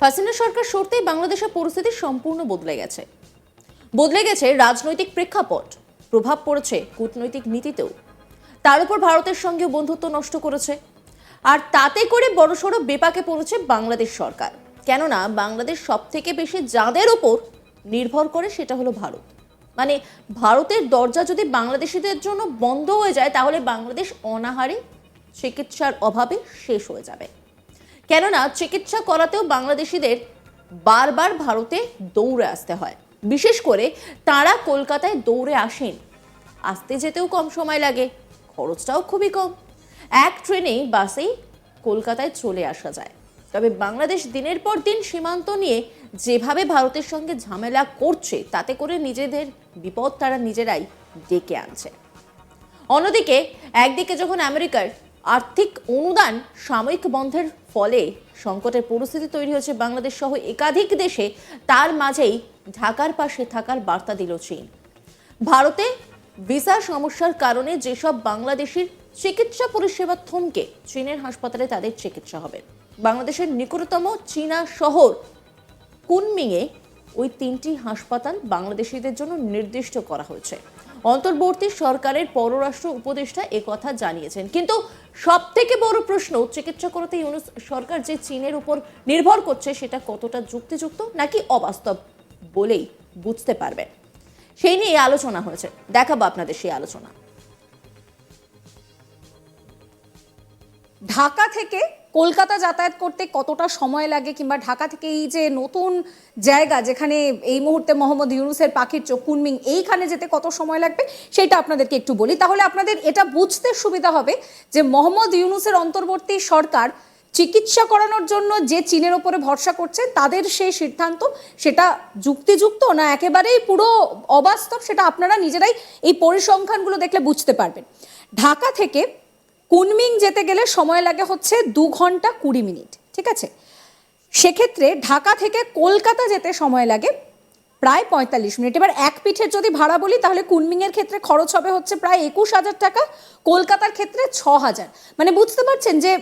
হাসিনা সরকার সরতেই বাংলাদেশের পরিস্থিতি সম্পূর্ণ বদলে গেছে রাজনৈতিক প্রেক্ষাপট, প্রভাব পড়েছে কূটনৈতিক নীতিতেও। তার উপর ভারতের সঙ্গে বন্ধুত্ব নষ্ট করেছে, আর তাতে করে বড়সড় বেপাকে পড়েছে বাংলাদেশ সরকার। কেননা বাংলাদেশ সব থেকে বেশি যাদের ওপর নির্ভর করে সেটা হলো ভারত। মানে ভারতের দরজা যদি বাংলাদেশিদের জন্য বন্ধ হয়ে যায়, তাহলে বাংলাদেশ অনাহারে চিকিৎসার অভাবে শেষ হয়ে যাবে। কেননা চিকিৎসা করাতেও বাংলাদেশিদের বারবার ভারতে দৌড়ে আসতে হয়। বিশেষ করে তারা কলকাতায় দৌড়ে আসেন, আসতে যেতেও কম সময় লাগে, খরচটাও খুবই কম। এক ট্রেনে বাসেই কলকাতায় চলে আসা যায়। তবে বাংলাদেশ দিনের পর দিন সীমান্ত নিয়ে যেভাবে ভারতের সঙ্গে ঝামেলা করছে, তাতে করে নিজেদের বিপদ তারা নিজেরাই ডেকে আনছে। অন্যদিকে একদিকে যখন আমেরিকার আর্থিক অনুদান সাময়িক বন্ধের ফলে সংকটের পরিস্থিতি তৈরি হয়েছে বাংলাদেশ সহ একাধিক দেশে, তার মাঝেই ঢাকার পাশে থাকার বার্তা দিল চীন। ভারতে ভিসা সমস্যার কারণে যেসব বাংলাদেশির চিকিৎসা পরিষেবা থমকে, চীনের হাসপাতালে তাদের চিকিৎসা হবে। বাংলাদেশের নিকটতম চীনা শহর কুনমিংয়ে ওই 3টি হাসপাতাল বাংলাদেশিদের জন্য নির্দিষ্ট করা হয়েছে। অন্তর্বর্তী সরকারের পররাষ্ট্র উপদেষ্টা একথা জানিয়েছেন। কিন্তু সব থেকে বড় প্রশ্ন, চিকিৎসা করাতে ইউনূস সরকার যে চীনের উপর নির্ভর করছে, সেটা কতটা যুক্তিযুক্ত নাকি অবাস্তব বলেই বুঝতে পারবেন। সেই নিয়ে আলোচনা হয়েছে, দেখাবো আপনাদের সেই আলোচনা। ঢাকা থেকে কলকাতা যাতায়াত করতে কতটা সময় লাগে, কিংবা ঢাকা থেকে এই যে নতুন জায়গা যেখানে এই মুহূর্তে মোহাম্মদ ইউনূসের পাখির চোখ কুনমিং, এইখানে যেতে কত সময় লাগবে সেটা আপনাদেরকে একটু বলি। তাহলে আপনাদের এটা বুঝতে সুবিধা হবে যে মোহাম্মদ ইউনূসের অন্তর্বর্তী সরকার চিকিৎসা করানোর জন্য যে চীনের ওপরে ভরসা করছে, তাদের সেই সিদ্ধান্ত সেটা যুক্তিযুক্ত না একেবারেই পুরো অবাস্তব, সেটা আপনারা নিজেরাই এই পরিসংখ্যানগুলো দেখলে বুঝতে পারবেন। ঢাকা থেকে কুনমিং যেতে গেলে সময় লাগে হচ্ছে 2 ঘন্টা 20 মিনিট, ঠিক আছে। সেক্ষেত্রে ঢাকা থেকে কলকাতা যেতে সময় লাগে প্রায় 45 মিনিট। এবার এক পিঠের যদি ভাড়া বলি, তাহলে কুনমিংয়ের ক্ষেত্রে খরচ হবে হচ্ছে প্রায় 21,000 টাকা, কলকাতার ক্ষেত্রে 6,000। মানে বুঝতে পারছেন যে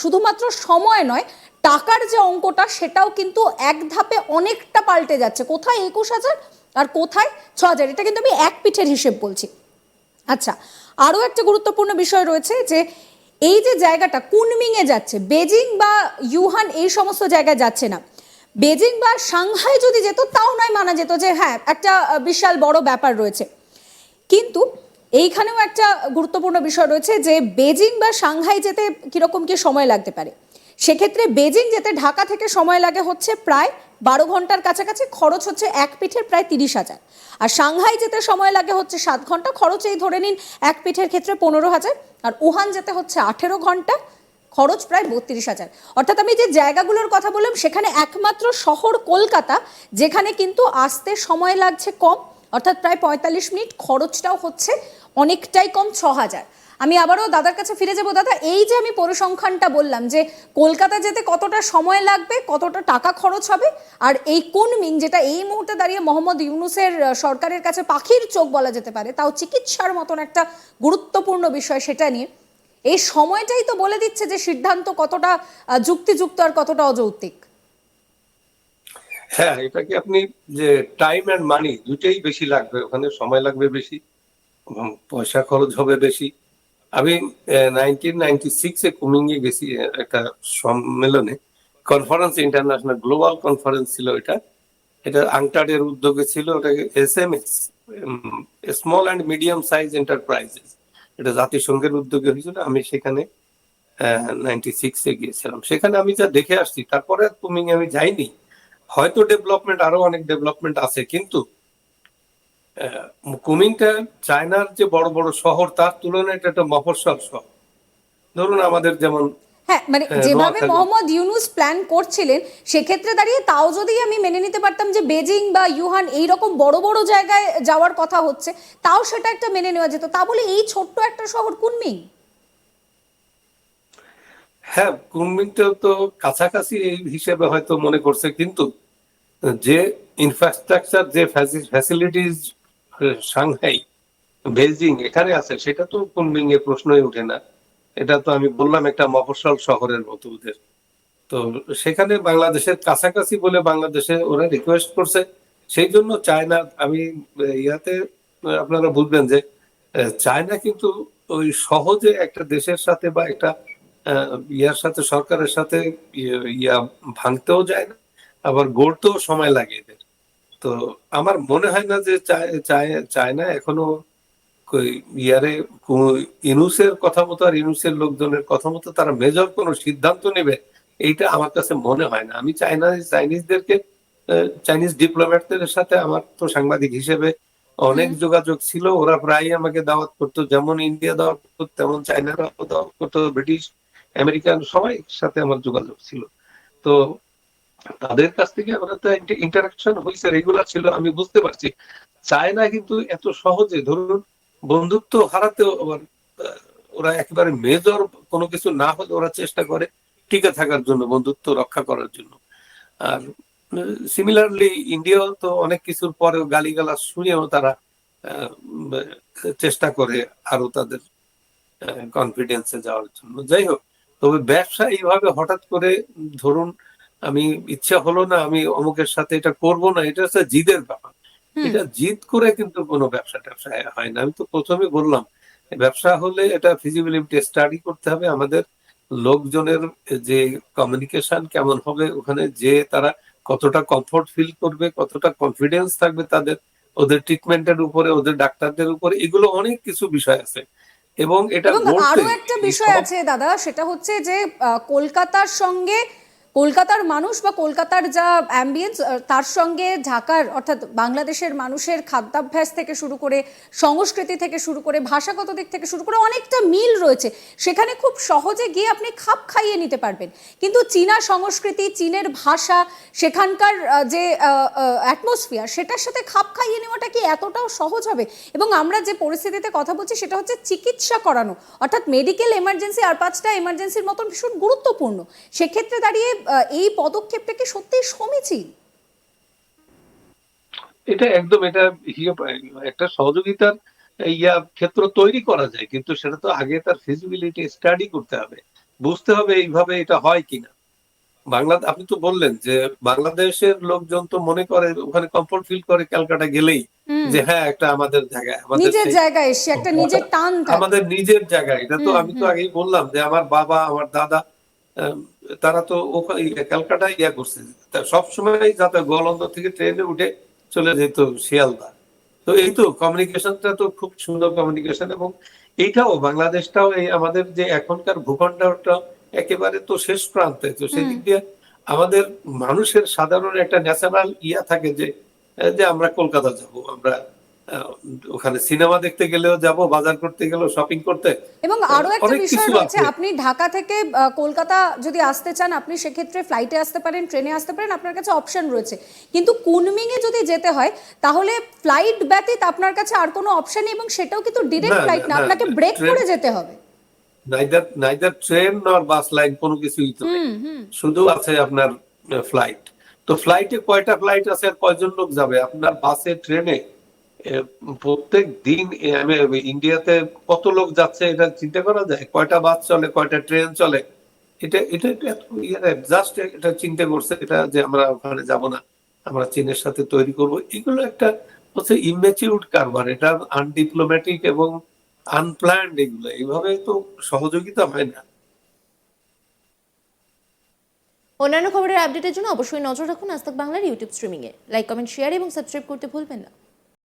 শুধুমাত্র সময় নয়, টাকার যে অঙ্কটা সেটাও কিন্তু এক ধাপে অনেকটা পাল্টে যাচ্ছে। কোথায় 21,000 আর কোথায় 6,000, এটা কিন্তু আমি এক পিঠের হিসেব বলছি। আচ্ছা, আরও একটা গুরুত্বপূর্ণ বিষয় রয়েছে যে এই যে জায়গাটা কুনমিংয়ে যাচ্ছে, বেজিং বা ইউহান এই সমস্ত জায়গায় যাচ্ছে না। বেজিং বা সাংহাই যদি যেত তাও নয় মানা যেত যে হ্যাঁ একটা বিশাল বড় ব্যাপার রয়েছে, কিন্তু এইখানেও একটা গুরুত্বপূর্ণ বিষয় রয়েছে যে বেজিং বা সাংহাই যেতে কীরকম কি সময় লাগতে পারে। সেক্ষেত্রে বেজিং যেতে ঢাকা থেকে সময় লাগে হচ্ছে প্রায় 12 ঘন্টার কাছাকাছি, খরচ হচ্ছে এক পিঠের প্রায় 30,000। আর সাংহাই যেতে সময় লাগে হচ্ছে 7 ঘন্টা, খরচ এই ধরে নিন এক পিঠের ক্ষেত্রে 15,000। আর উহান যেতে হচ্ছে 18 ঘন্টা, খরচ প্রায় 32,000। অর্থাৎ আমি যে জায়গাগুলোর কথা বললাম সেখানে একমাত্র শহর কলকাতা, যেখানে কিন্তু আসতে সময় লাগছে কম, অর্থাৎ প্রায় 45 মিনিট, খরচটাও হচ্ছে অনেকটাই কম, 6,000। আমি আবারও দাদার কাছে ফিরে যাব। দাদা, এই যে আমি পরিসংখ্যানটা বললাম যে কলকাতা যেতে কতটা সময় লাগবে, কতটা টাকা খরচ হবে, আর এই কুনমিং যেটা এই মুহূর্তে দাঁড়িয়ে মোহাম্মদ ইউনূসের সরকারের কাছে পাখির চোখ বলা যেতে পারে, তাও চিকিৎসার মতন একটা গুরুত্বপূর্ণ বিষয়, সেটা নিয়ে এই সময়টাই তো বলে দিচ্ছে যে সিদ্ধান্ত কতটা যুক্তিযুক্ত আর কতটা অযৌক্তিক। হ্যাঁ, এটা কি আপনি যে টাইম এন্ড মানি দুটেই বেশি লাগবে, ওখানে সময় লাগবে বেশি এবং পয়সা খরচ হবে বেশি। আমি 1996-এ কুমিংয়ে গেছি একটা সম্মেলনে, কনফারেন্স, ইন্টারন্যাশনাল গ্লোবাল কনফারেন্স ছিল এটা। এটা আংটাডের উদ্যোগে ছিল, ওটাকে SMS, small and medium size enterprises, এটা জাতিসংঘের উদ্যোগে হয়েছিল। আমি সেখানে 96-এ গিয়েছিলাম। সেখানে আমি যা দেখে আসছি, তারপরে কুমিং আমি যাইনি। হয়তো ডেভেলপমেন্ট, আরো অনেক ডেভেলপমেন্ট আছে, কিন্তু কুমিংটা চায়নার যে বড় বড় শহর তার তুলনায় এটা একটা মফস্বল শহর। ধরুন আমাদের যেমন হ্যাঁ, মানে যেভাবে মোহাম্মদ ইউনূস প্ল্যান করছিলেন, সেক্ষেত্রে দাঁড়িয়ে তাও যদি আমি মেনে নিতে পারতাম যে বেজিং বা ইউহান এইরকম বড় বড় জায়গায় যাওয়ার কথা হচ্ছে, তাও সেটা একটা মেনে নেওয়া যেত। তা বলে এই ছোট্ট একটা শহর কুনমিং। হ্যাঁ, কুনমিংটা তো কাছাকাছি এই হিসেবে হয়তো মনে করছে, কিন্তু যে ইনফ্রাস্ট্রাকচার, যে ফ্যাসিলিটিস সাংহাই, বেজিং এখানে আছে, সেটা তো কুনমিং এর প্রশ্নই ওঠে না। এটা তো আমি বললাম একটা মফস্বল শহরের মতো ওদের। তো সেখানে বাংলাদেশের কাছাকাছি বলে বাংলাদেশে ওরা রিকোয়েস্ট করছে, সেই জন্য চায়না, আমি ইয়াতে আপনারা বুঝবেন যে চায়না কিন্তু ওই সহজে একটা দেশের সাথে বা একটা ইয়ার সাথে, সরকারের সাথে ইয়া ভাঙতেও যায় না, আবার গড়তেও সময় লাগে এদের। তো আমার মনে হয় না যে চায়না এখনো ইয়ারে ইনুসের কথা মতো আর ইনুসের লোকজনের কথা মতো তারা মেজর কোনো সিদ্ধান্ত নেবে, এইটা আমার কাছে মনে হয় না। আমি চাইনিজদেরকে, চাইনিজ ডিপ্লোম্যাটদের সাথে আমার তো সাংবাদিক হিসেবে অনেক যোগাযোগ ছিল, ওরা প্রায়ই আমাকে দাওয়াত করতো, যেমন ইন্ডিয়া দাওয়াত করতো তেমন চায়নারাও দাওয়াত করতো, ব্রিটিশ আমেরিকান সবাই সাথে আমার যোগাযোগ ছিল। তো তাদের কাছ থেকে আমরা তো ইন্টারাকশন হয়েছে, রেগুলার ছিল, আমি বুঝতে পারছি চায়না কিন্তু এত সহজে, ধরুন বন্ধুত্ব হারাতেও আবার ওরা একেবারে মেজর কোনো কিছু না হলে ওরা চেষ্টা করে টিকে থাকার জন্য, বন্ধুত্ব রক্ষা করার জন্য। আর সিমিলারলি ইন্ডিয়াও তো অনেক কিছুর পরেও গালিগালাজ শুনেও তারা চেষ্টা করে আরো তাদের কনফিডেন্সে যাওয়ার জন্য। যাই হোক, তবে ব্যবসা এইভাবে হঠাৎ করে ধরুন আমি ইচ্ছা হলো না আমি অমুকের সাথে এটা করব না, এটা হচ্ছে জিদের ব্যাপার। এটা জিদ করে কিন্তু কোনো ব্যবসা ট্যাবসা হয় না। আমি তো প্রথমে বললাম, ব্যবসা হলে এটা ফিজিবিলিটি স্টাডি করতে হবে, আমাদের লোকজনের যে কমিউনিকেশন কেমন হবে, ওখানে যে তারা কতটা কমফোর্ট ফিল করবে, কতটা কনফিডেন্স থাকবে তাদের, ওদের ট্রিটমেন্টের উপরে, ওদের ডাক্তারদের উপরে, এগুলো অনেক কিছু বিষয় আছে। এবং এটা এবং আরো একটা বিষয় আছে দাদা, সেটা হচ্ছে যে কলকাতার সঙ্গে কলকাতার মানুষ বা কলকাতার যা অ্যাম্বিয়েন্স, তার সঙ্গে ঢাকার অর্থাৎ বাংলাদেশের মানুষের খাদ্যাভ্যাস থেকে শুরু করে, সংস্কৃতি থেকে শুরু করে, ভাষাগত দিক থেকে শুরু করে অনেকটা মিল রয়েছে। সেখানে খুব সহজে গিয়ে আপনি খাপ খাইয়ে নিতে পারবেন। কিন্তু চীনা সংস্কৃতি, চীনের ভাষা, সেখানকার যে অ্যাটমসফিয়ার, সেটার সাথে খাপ খাইয়ে নেওয়াটা কি এতটাও সহজ হবে? এবং আমরা যে পরিস্থিতিতে কথা বলছি সেটা হচ্ছে চিকিৎসা করানো, অর্থাৎ মেডিকেল এমার্জেন্সি আর 5টা এমার্জেন্সির মতন ভীষণ গুরুত্বপূর্ণ। সেক্ষেত্রে দাঁড়িয়ে এই পদক্ষেপটা কি সত্যিই সমীচীন? এটা একদম, এটা একটা সহযোগিতার ক্ষেত্র তৈরি করা যায়, কিন্তু সেটা তো আগে তার ফিজিবিলিটি স্টাডি করতে হবে, বুঝতে হবে এইভাবে এটা হয় কিনা। আপনি তো বললেন যে বাংলাদেশের লোকজন তো মনে করে, ওখানে কমফোর্ট ফিল করে ক্যালকাটা গেলেই যে হ্যাঁ একটা আমাদের জায়গায়, আমাদের নিজের জায়গায় এসে একটা নিজের টান থাকে। আমাদের নিজের জায়গায়। এটা তো আমি তো আগেই বললাম যে আমার বাবা, আমার দাদা, তারা তো ওখানে ক্যালকাটায় করছে, সবসময় যাতে গোয়ালন্দর থেকে ট্রেনে উঠে চলে যেত শিয়ালদা। তো এই তো কমিউনিকেশনটা তো খুব সুন্দর কমিউনিকেশন, এবং এইটাও বাংলাদেশটাও এই আমাদের যে এখনকার ভূখণ্ডটা একেবারে তো শেষ প্রান্তে, তো সেই দিক দিয়ে আমাদের মানুষের সাধারণ একটা ন্যাচারাল থাকে যে যে আমরা কলকাতা যাব, আমরা ওখানে সিনেমা দেখতে গেলেও যাব, বাজার করতে গেলেও, শপিং করতে। এবং আরো একটা অনেক বিষয় কিছু রয়েছে, আছে। আপনি ঢাকা থেকে কলকাতা যদি আসতে চান, আপনি সেক্ষেত্রে ফ্লাইটে আসতে পারেন, ট্রেনে আসতে পারেন, আপনার কাছে অপশন রয়েছে। কিন্তু কুনমিং এ যদি যেতে হয় তাহলে ফ্লাইট ব্যতীত আপনার কাছে আর কোনো অপশন নেই, এবং সেটাও কিন্তু ডিরেক্ট না, ফ্লাইট না, না, আপনাকে ব্রেক ট্রেন, করে যেতে হবে। নাইদার ট্রেন নর বাস লাইন, কোনো কিছুই তো নেই, শুধু আছে আপনার ফ্লাইট। তো ফ্লাইটে কয়টা ফ্লাইট আছে আর কয়জন লোক যাবে? আপনার বাসে, ট্রেনে প্রত্যেক দিন ইন্ডিয়াতে কত লোক যাচ্ছে এটা চিন্তা করা যায়? কয়টা বাস চলে, কয়টা ট্রেন চলে? এটা এটা জাস্ট এটা চিন্তা করছে, এটা যে আমরা ওখানে যাব না, আমরা চীনের সাথে তৈরি করব, এগুলো একটা হচ্ছে ইমেচিউরড কারবার, এটা আনডিপ্লোম্যাটিক এবং আনপ্ল্যান্ড। এগুলো এইভাবে তো সহযোগিতা হয় না। অন্যান্য খবরের আপডেটের জন্য অবশ্যই নজর রাখুন আজ তাক বাংলার ইউটিউব স্ট্রিমিংয়ে। লাইক, কমেন্ট, শেয়ার এবং সাবস্ক্রাইব করতে ভুলবেন না।